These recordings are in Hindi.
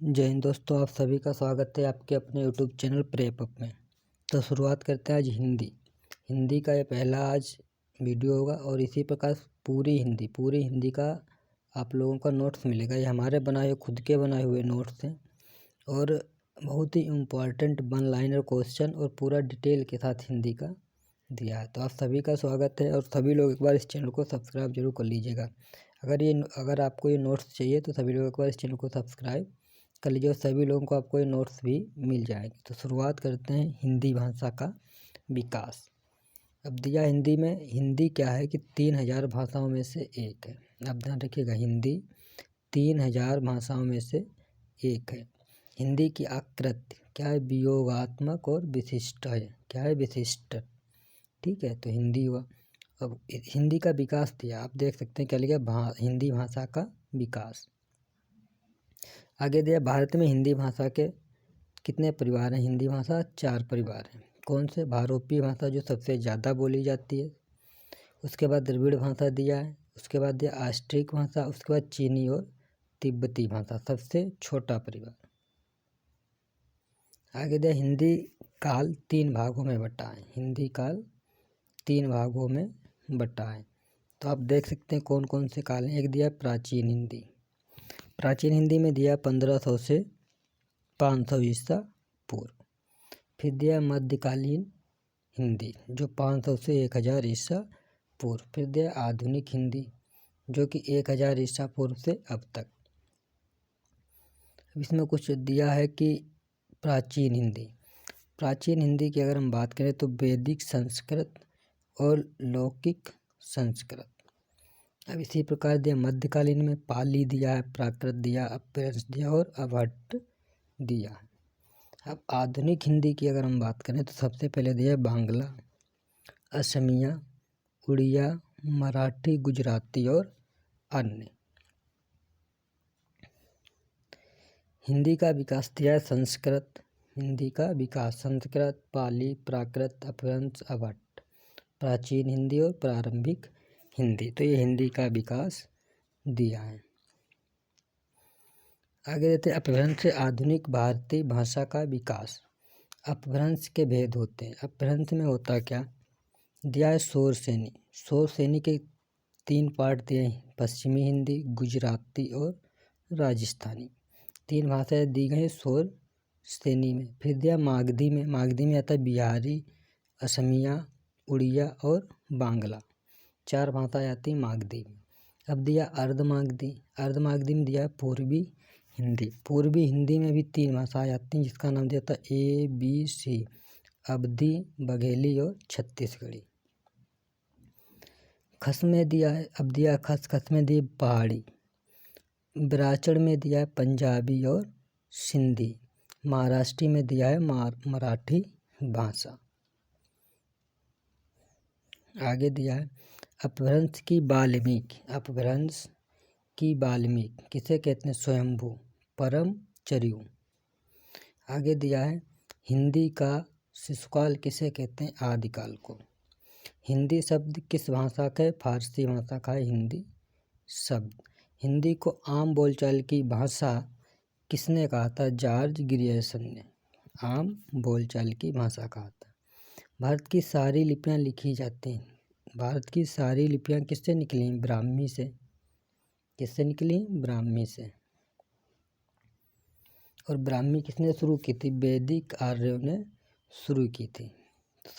जय हिंद दोस्तों, आप सभी का स्वागत है आपके अपने यूट्यूब चैनल प्रेप अप में। तो शुरुआत करते हैं आज हिंदी का ये पहला आज वीडियो होगा और इसी प्रकार पूरी हिंदी का आप लोगों का नोट्स मिलेगा। ये हमारे बनाए हुए खुद के बनाए हुए नोट्स हैं और बहुत ही इम्पॉर्टेंट वन लाइनर क्वेश्चन और पूरा डिटेल के साथ हिंदी का दिया है। तो आप सभी का स्वागत है और सभी लोग एक बार इस चैनल को सब्सक्राइब जरूर कर लीजिएगा। अगर आपको ये नोट्स चाहिए तो सभी लोग एक बार इस चैनल को सब्सक्राइब कर लीजिए और सभी लोगों को आपको ये नोट्स भी मिल जाएंगे। तो शुरुआत करते हैं हिंदी भाषा का विकास। अब दिया हिंदी में, हिंदी क्या है कि 3000 भाषाओं में से एक है। आप ध्यान रखिएगा, हिंदी 3000 भाषाओं में से एक है। हिंदी की आकृति क्या है? वियोगात्मक और विशिष्ट है। क्या है? विशिष्ट। ठीक है, तो हिंदी हुआ। अब हिंदी का विकास दिया, आप देख सकते हैं क्या लिखा, हिंदी भाषा का विकास। आगे दिया भारत में हिंदी भाषा के कितने परिवार हैं? हिंदी भाषा 4 परिवार हैं। कौन से? भारोपी भाषा जो सबसे ज़्यादा बोली जाती है, उसके बाद द्रविड़ भाषा दिया है, उसके बाद दिया ऑस्ट्रिक भाषा, उसके बाद चीनी और तिब्बती भाषा सबसे छोटा परिवार। आगे दिया हिंदी काल 3 भागों में बटा है। हिंदी काल 3 भागों में बटा है। तो आप देख सकते हैं कौन कौन से काल हैं। एक दिया प्राचीन हिंदी। प्राचीन हिंदी में दिया 1500 से 500 ईसा पूर्व। फिर दिया मध्यकालीन हिंदी जो 500 से 1000 ईसा पूर्व। फिर दिया आधुनिक हिंदी जो कि 1000 ईसा पूर्व से अब तक। इसमें कुछ दिया है कि प्राचीन हिंदी की अगर हम बात करें तो वैदिक संस्कृत और लौकिक संस्कृत। अब इसी प्रकार दिया मध्यकालीन में पाली दिया है, प्राकृत दिया, अपभ्रंश दिया और अभट्ट दिया है। अब आधुनिक हिंदी की अगर हम बात करें तो सबसे पहले दिया है बांग्ला, असमिया, उड़िया, मराठी, गुजराती और अन्य। हिंदी का विकास दिया है संस्कृत। हिंदी का विकास संस्कृत, पाली, प्राकृत, अपभ्रंश, अभट्ट, प्राचीन हिंदी और प्रारंभिक हिंदी। तो ये हिंदी का विकास दिया है। आगे देते हैं अपभ्रंश से आधुनिक भारतीय भाषा का विकास। अपभ्रंश के भेद होते हैं। अपभ्रंश में होता क्या? दिया है शोर श्रेणी के 3 पार्ट दिए हैं, पश्चिमी हिंदी, गुजराती और राजस्थानी। 3 भाषाएं दी गई शोर श्रेणी में। फिर दिया मागधी में आता है बिहारी, असमिया, उड़िया और बांग्ला। 4 भाषाएं आती हैं मागधी में। अब दिया अर्धमागधी में दिया है पूर्वी हिंदी में भी 3 भाषाएं आती हैं जिसका नाम दिया था ABC, अवधी, बघेली और छत्तीसगढ़ी। खस में दिया है, अब दिया खस में दी पहाड़ी। ब्राचड़ में दिया है पंजाबी और सिंधी। महाराष्ट्री में दिया है मराठी भाषा। आगे दिया है अपभ्रंश की वाल्मीकि किसे कहते हैं? स्वयंभू, परम चर्यु। आगे दिया है हिंदी का शिशुकाल किसे कहते हैं? आदिकाल को। हिंदी शब्द किस भाषा का है? फारसी भाषा का है हिंदी शब्द। हिंदी को आम बोलचाल की भाषा किसने कहा था? जॉर्ज ग्रियर्सन ने आम बोलचाल की भाषा कहा था। भारत की सारी लिपियां लिखी जाती हैं। भारत की सारी लिपियां किससे निकली? ब्राह्मी से। किससे निकली? ब्राह्मी से। और ब्राह्मी किसने शुरू की थी? वैदिक आर्यों ने शुरू की थी।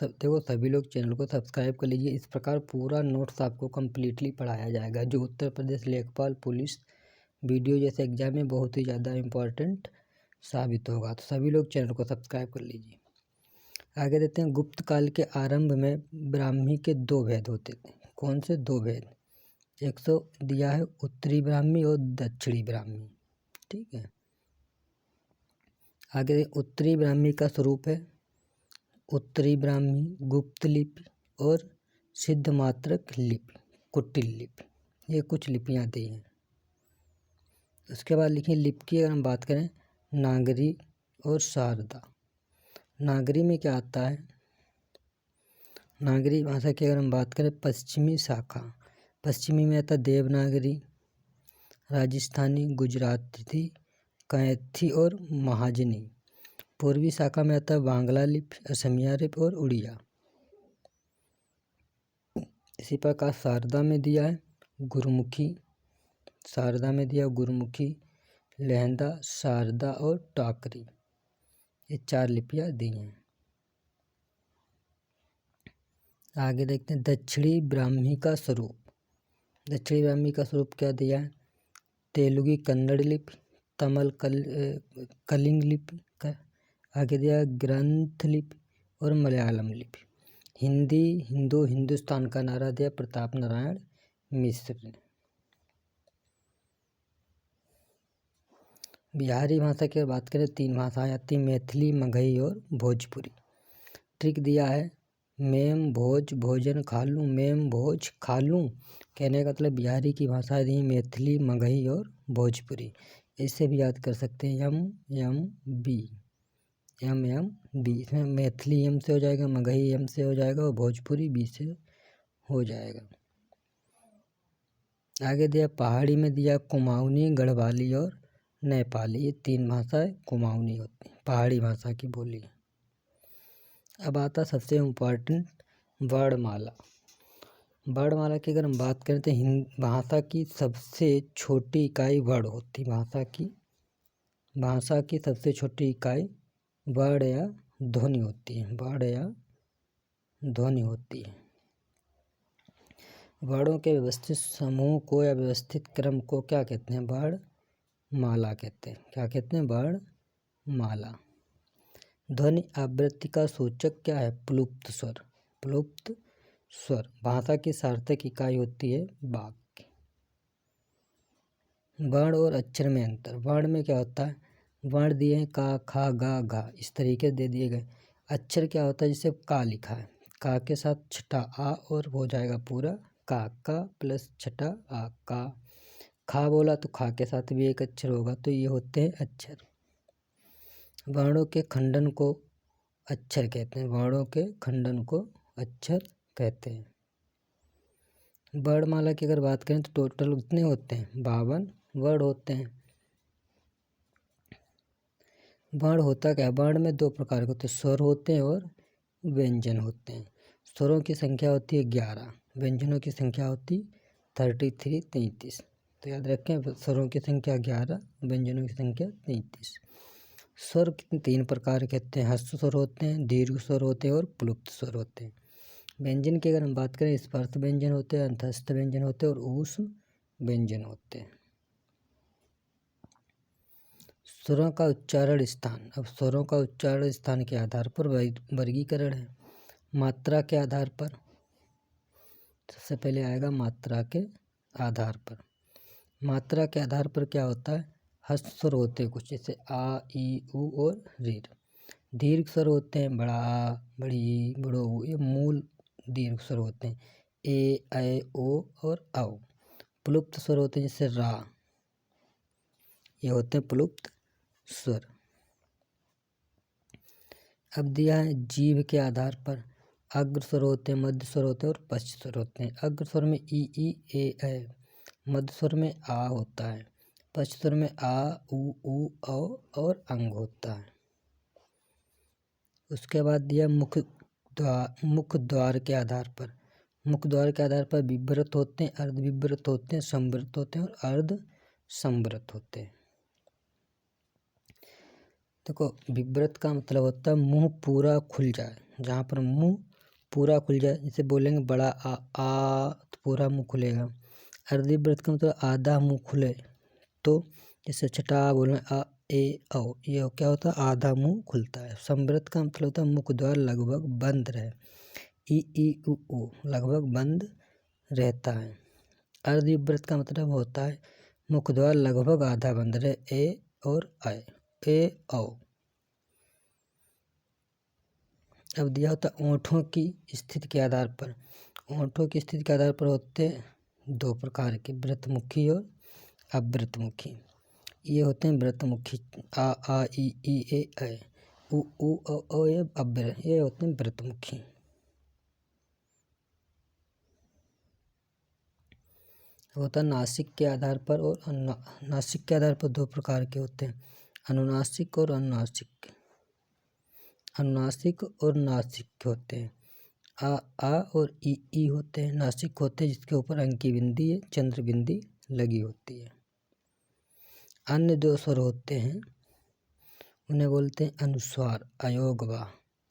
देखो सभी लोग चैनल को सब्सक्राइब कर लीजिए। इस प्रकार पूरा नोट्स आपको कम्प्लीटली पढ़ाया जाएगा जो उत्तर प्रदेश लेखपाल पुलिस वीडियो जैसे एग्जाम में बहुत ही ज़्यादा इम्पोर्टेंट साबित होगा। तो सभी लोग चैनल को सब्सक्राइब कर लीजिए। आगे देते हैं गुप्त काल के आरंभ में ब्राह्मी के 2 भेद होते थे। कौन से 2 भेद? एक तो दिया है उत्तरी ब्राह्मी और दक्षिणी ब्राह्मी। ठीक है। आगे उत्तरी ब्राह्मी का स्वरूप है उत्तरी ब्राह्मी, गुप्त लिपि और सिद्ध मात्रक लिपि, कुटिल लिपि। ये कुछ लिपियां दी हैं। उसके बाद लिखिए लिपि की अगर हम बात करें नागरी और शारदा। नागरी में क्या आता है? नागरी भाषा की अगर हम बात करें पश्चिमी शाखा, पश्चिमी में आता देवनागरी, राजस्थानी, गुजराती, कैथी और महाजनी। पूर्वी शाखा में आता है बांग्ला लिपि, असमिया लिपि और उड़िया। इसी प्रकार शारदा में दिया है गुरुमुखी, शारदा में दिया गुरुमुखी, लहंदा, शारदा और टाकरी, ये 4 लिपियाँ दी हैं। आगे देखते हैं दक्षिणी ब्राह्मी का स्वरूप। दक्षिणी ब्राह्मी का स्वरूप क्या दिया है? तेलुगी कन्नड़ लिपि, तमिल कलिंग लिपि का, आगे दिया ग्रंथ लिपि और मलयालम लिपि। हिंदी हिंदुस्तान का नारा दिया प्रताप नारायण मिश्र ने। बिहारी भाषा की बात करें 3 भाषाएं आती, मैथिली, मगही और भोजपुरी। ट्रिक दिया है मेम भोज भोजन खा लूँ, मेम भोज खा लूँ, कहने का मतलब बिहारी की भाषाएं दी मैथिली, मगही और भोजपुरी। इससे भी याद कर सकते हैं यम बी, इसमें मैथिली एम से हो जाएगा, मगही एम से हो जाएगा और भोजपुरी बी से हो जाएगा। आगे दिया पहाड़ी में दिया कुमाऊनी, गढ़वाली और नेपाली, ये 3 भाषाएं कुमाऊनी होती हैं, पहाड़ी भाषा की बोली। अब आता सबसे इम्पोर्टेंट वर्णमाला। वर्णमाला की अगर हम बात करें तो भाषा की सबसे छोटी इकाई वर्ण होती है। भाषा की सबसे छोटी इकाई वर्ण या ध्वनि होती है, वर्ण या ध्वनि होती है। वर्णों के व्यवस्थित समूह को या व्यवस्थित क्रम को क्या कहते हैं? वर्णमाला कहते हैं। क्या कहते हैं? वर्णमाला। ध्वनि आवृत्ति का सूचक क्या है? प्लुप्त स्वर। प्लुप्त स्वर। भाषा की सार्थक इकाई होती है वाक्य। वर्ण और अक्षर में अंतर। वर्ण में क्या होता है? वर्ण दिए हैं का, खा, गा, घा, इस तरीके दे दिए गए। अक्षर क्या होता है? जैसे का लिखा है, का के साथ छठा आ और हो जाएगा पूरा का प्लस छठा आ का। खा बोला तो खा के साथ भी एक अक्षर होगा, तो ये होते हैं अक्षर। वर्णों के खंडन को अक्षर कहते हैं। वर्णों के खंडन को अक्षर कहते हैं। वर्णमाला की अगर बात करें तो टोटल कितने होते हैं? 52 वर्ण होते हैं। वर्ण होता क्या है? वर्ण में 2 प्रकार के होते हैं, स्वर होते हैं और व्यंजन होते हैं। स्वरों की संख्या होती है 11, व्यंजनों की संख्या होती 33। तो याद रखें, स्वरों की संख्या 11, व्यंजनों की संख्या 33। स्वर 3 प्रकार के होते हैं, ह्रस्व स्वर होते हैं, दीर्घ स्वर होते हैं और प्लुप्त स्वर होते हैं। व्यंजन की अगर हम बात करें, स्पर्श व्यंजन होते हैं, अंतस्थ व्यंजन होते हैं और ऊष्म व्यंजन होते हैं। स्वरों का उच्चारण स्थान। अब स्वरों का उच्चारण स्थान के आधार पर वर्गीकरण है। मात्रा के आधार पर, सबसे पहले आएगा मात्रा के आधार पर। मात्रा के आधार पर क्या होता है? ह्रस्व स्वर होते हैं कुछ, जैसे आ, ई, उ और रीर। दीर्घ स्वर होते हैं बड़ा आ, बड़ी ई, बड़ो ऊ, ये मूल दीर्घ स्वर होते हैं, ए, ऐ, ओ और औ। प्लुप्त स्वर होते हैं जैसे रा, ये होते हैं प्लुप्त स्वर। अब दिया है जीभ के आधार पर। अग्र स्वर होते हैं, मध्य स्वर होते हैं और पश्च स्वर होते हैं। अग्र स्वर में ई, ए, ऐ। मध्य स्वर में आ होता है। पश्च स्वर में आ, उ, औ और अंग होता है। उसके बाद दिया मुख द्वार के आधार पर। मुख द्वार के आधार पर विव्रत होते हैं, अर्ध विव्रत होते हैं, संवृत होते हैं और अर्ध संवृत होते हैं। देखो, विव्रत का मतलब होता है मुंह पूरा खुल जाए, जहाँ पर मुंह पूरा खुल जाए, जैसे बोलेंगे बड़ा आ तो पूरा मुंह खुलेगा। अर्धविव्रत का मतलब आधा मुंह खुले, तो जैसे छठा बोलें आ, ए, औ, ये क्या होता है? आधा मुंह खुलता है। संवृत का मतलब होता है मुख द्वार लगभग बंद रहे, ई, उ लगभग बंद रहता है। अर्धविव्रत का मतलब होता है मुख द्वार लगभग आधा बंद रहे, ए और ऐ, ए, औ। अब दिया होता ओंठों की स्थिति के आधार पर। ओंठों की स्थिति के आधार पर होते 2 प्रकार के, व्रतमुखी और अव्रतमुखी। ये होते हैं व्रतमुखी, आ, ई, ए, ऐ, उ, औ, ये अव्र, ये होते हैं व्रतमुखी। होता है नासिक के आधार पर और नासिक के आधार पर 2 प्रकार के होते हैं, अनुनासिक और अनुनासिक। अनुनासिक और नासिक होते हैं। आ और ई होते हैं। नासिक होते हैं जिसके ऊपर अंकी बिंदी है, चंद्र बिंदी लगी होती है। अन्य 2 स्वर होते हैं उन्हें बोलते हैं अनुस्वार अयोगवा।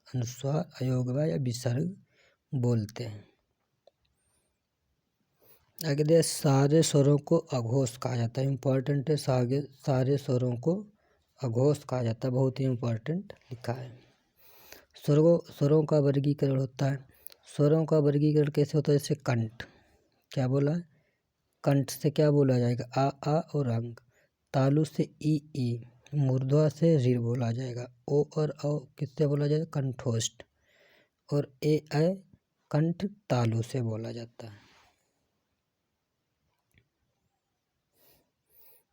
अनुस्वार अयोगवा या विसर्ग बोलते हैं। आगे दे सारे स्वरों को अघोष कहा जाता है। इम्पोर्टेंट है, सारे स्वरों को अघोष कहा जाता है, बहुत ही इम्पोर्टेंट लिखा है। स्वरों का वर्गीकरण होता है। स्वरों का वर्गीकरण कैसे होता है? जैसे कंठ, क्या बोला है? कंठ से क्या बोला जाएगा? आ और अंग। तालु से ई। मूर्धवा से ऋ बोला जाएगा। ओ और औ किससे बोला जाएगा? कंठोष्ठ। और ए कंठ तालु से बोला जाता है।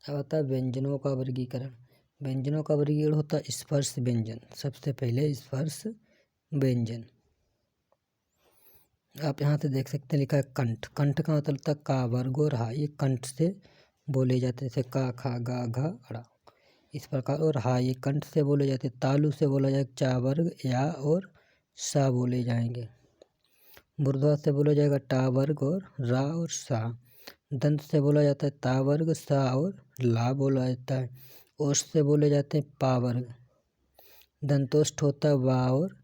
अब आता है व्यंजनों का वर्गीकरण। व्यंजनों का वर्गीकरण होता है स्पर्श व्यंजन। सबसे पहले स्पर्श व्यंजन, आप यहाँ से देख सकते हैं लिखा है कंठ। कंठ का मतलब था का वर्ग और हा, ये कंठ से बोले जाते हैं, जैसे का खा गा घा अड़ा इस प्रकार। और हा ये कंठ से बोले जाते हैं। तालु से बोला जाएगा चा वर्ग, या और सा बोले जाएंगे। मूर्धवा से बोला जाएगा टा वर्ग और रा और सा। दंत से बोला जाता है ता वर्ग, सा और ला बोला जाता है। ओष्ठ से बोले जाते हैं पा वर्ग। दंतोष्ठ होता है वा और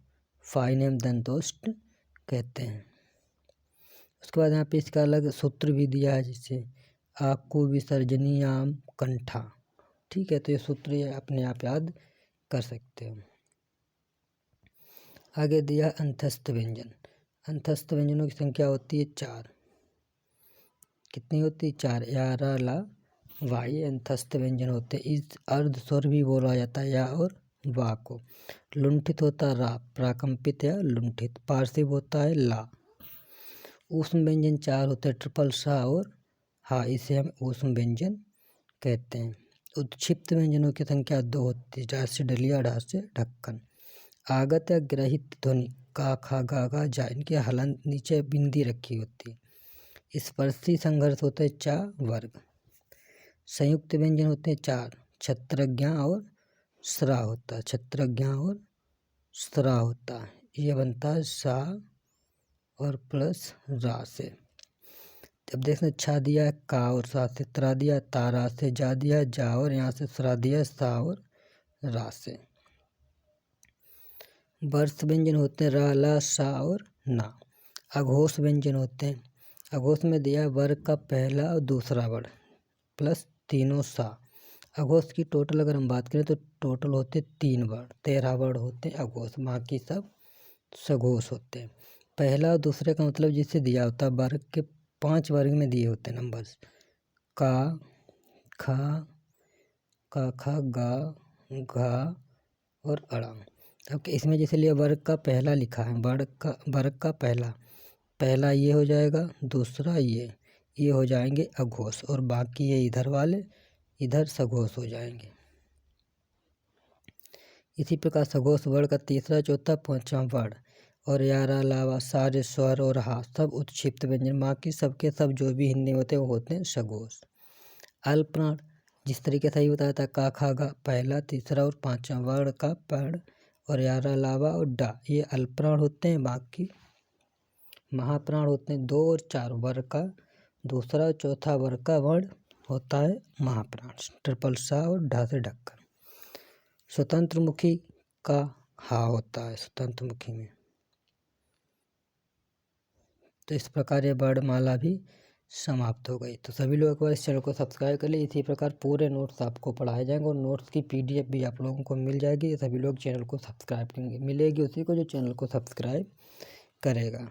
फा, इन्हें हम दंतोष्ठ कहते हैं। उसके बाद यहाँ पे इसका अलग सूत्र भी दिया है, जैसे आकु विसर्जनीयाम कंठा। ठीक है, तो ये सूत्र ये अपने आप याद कर सकते हो। आगे दिया अंतस्थ व्यंजन। अंतस्थ व्यंजनों की संख्या होती है 4। कितनी होती है? 4। या रा ला वा, ये अंतस्थ व्यंजन होते हैं। इस अर्ध स्वर भी बोला जाता है या और वा को। लुंठित होता है रा, प्राकंपित या लुंठित। पार्श्व होता है ला। ऊष्म व्यंजन 4 होते हैं, ट्रिपल सा और हा, इसे हम ऊष्म व्यंजन कहते हैं। उत्क्षिप्त व्यंजनों की संख्या 2 होती है, डा से डलिया, ढा से ढक्कन। आगत या ग्रहित ध्वनि का खा गा गा जा, इनके हलन नीचे बिंदी रखी होती है। स्पर्शी संघर्ष होते हैं चा वर्ग। संयुक्त व्यंजन होते हैं 4, छत्रज्ञा और स्रा होता है। छत्रज्ञा और स्रा होता है, ये बनता है सा और प्लस रा से। जब देखना छा दिया है का और सा से, त्रा दिया तारा से, जा दिया जा और यहाँ से स्रा दिया सा और रा से। वर्ष व्यंजन होते हैं रा ला सा और ना। अघोष व्यंजन होते हैं। अघोष में दिया वर्ग का पहला और दूसरा वर्ण प्लस तीनों सा। अघोष की टोटल अगर हम बात करें तो टोटल होते 3 वर्ण, 13 वर्ण होते हैं अघोष, बाकी सब सघोष होते हैं। पहला और दूसरे का मतलब जिसे दिया होता है वर्ग के 5 वर्ग में दिए होते हैं नंबर्स, का खा गा घा और अड़ा। अब इसमें जैसे लिया वर्ग का पहला लिखा है, वर्ग का पहला ये हो जाएगा, दूसरा ये हो जाएंगे अघोष, और बाकी ये इधर वाले इधर सघोष हो जाएंगे। इसी प्रकार सघोष वर्ण का तीसरा, चौथा, पांचवा वर्ण और यारा लावा सारे स्वर और हा सब उत्क्षिप्त व्यंजन, बाकी सबके सब जो भी हिंदी होते हैं वो होते हैं सघोष। अल्पप्राण जिस तरीके से ही बताया था, का खा गा पहला, तीसरा और पांचवा वर्ण का पर्ण और यारा लावा और डा, ये अल्पप्राण होते हैं। बाकी महाप्राण होते हैं 2 और 4 वर्ग का दूसरा चौथा वर्ग का वर्ण होता है महाप्राण, ट्रिपल सा और ढा से ढक्कन। स्वतंत्र मुखी का हा होता है स्वतंत्र मुखी में। तो इस प्रकार ये वर्णमाला भी समाप्त हो गई। तो सभी लोग एक बार इस चैनल को सब्सक्राइब कर लिए। इसी प्रकार पूरे नोट्स आपको पढ़ाए जाएंगे और नोट्स की PDF भी आप लोगों को मिल जाएगी। सभी लोग चैनल को सब्सक्राइब करेंगे, मिलेगी उसी को जो चैनल को सब्सक्राइब करेगा।